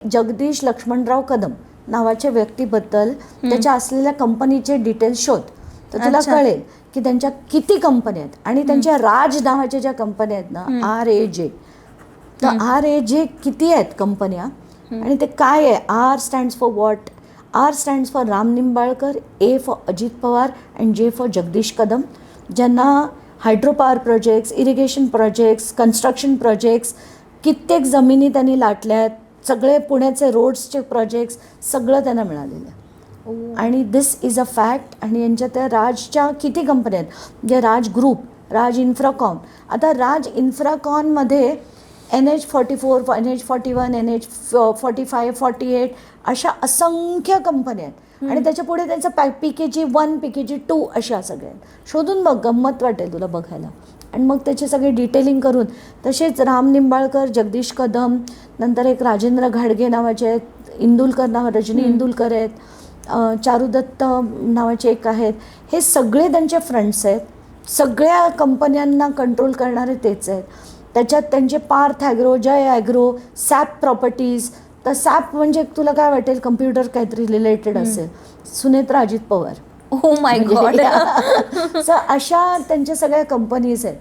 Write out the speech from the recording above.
जगदीश लक्ष्मणराव कदम नावाच्या व्यक्तीबद्दल त्याच्या असलेल्या कंपनीचे डिटेल्स शोध, तर तुला अच्छा. कळेल की त्यांच्या किती कंपन्या आहेत. आणि त्यांच्या राज नावाच्या ज्या कंपन्या आहेत ना, RAJ, तर RAJ किती आहेत कंपन्या आणि ते काय आहे. R stands for what. R stands for Ram Nimbalkar, A for Ajit Pawar and J for Jagdish Kadam, ज्यांना hydro power projects, irrigation projects, construction projects, कित्येक जमिनी त्यांनी लाटल्या आहेत. सगळे पुण्याचे रोड्सचे प्रोजेक्ट्स सगळं त्यांना मिळालेलं आहे. आणि दिस इज अ फॅक्ट. आणि यांच्या त्या राजच्या किती कंपन्या आहेत, म्हणजे राज ग्रुप, राज इन्फ्राकॉन. आता राज इन्फ्राकॉनमध्ये NH44, NH41, NH45, 48 अशा असंख्य कंपन्या आहेत. आणि त्याच्या पुढे त्यांचं PKG 1, PKG 2 अशा सगळ्या आहेत. शोधून बघ, गंमत वाटेल तुला बघायला. आणि मग त्याचे सगळे डिटेलिंग करून. तसेच राम निंबाळकर, जगदीश कदम, नंतर एक राजेंद्र घाडगे नावाचे आहेत, इंदुलकर रजनी इंदुलकर आहेत, चारुदत्त नावाचे एक आहेत. हे सगळे त्यांचे फ्रेंड्स आहेत. सगळ्या कंपन्यांना कंट्रोल करणारे तेच आहेत. त्याच्यात त्यांचे पार्थ ॲग्रो, जय ॲग्रो, सॅप प्रॉपर्टीज. तर सॅप म्हणजे तुला काय वाटेल, कम्प्युटर काहीतरी रिलेटेड असेल. Sunetra Ajit Pawar. Oh my God. अशा त्यांच्या सगळ्या कंपनीज आहेत.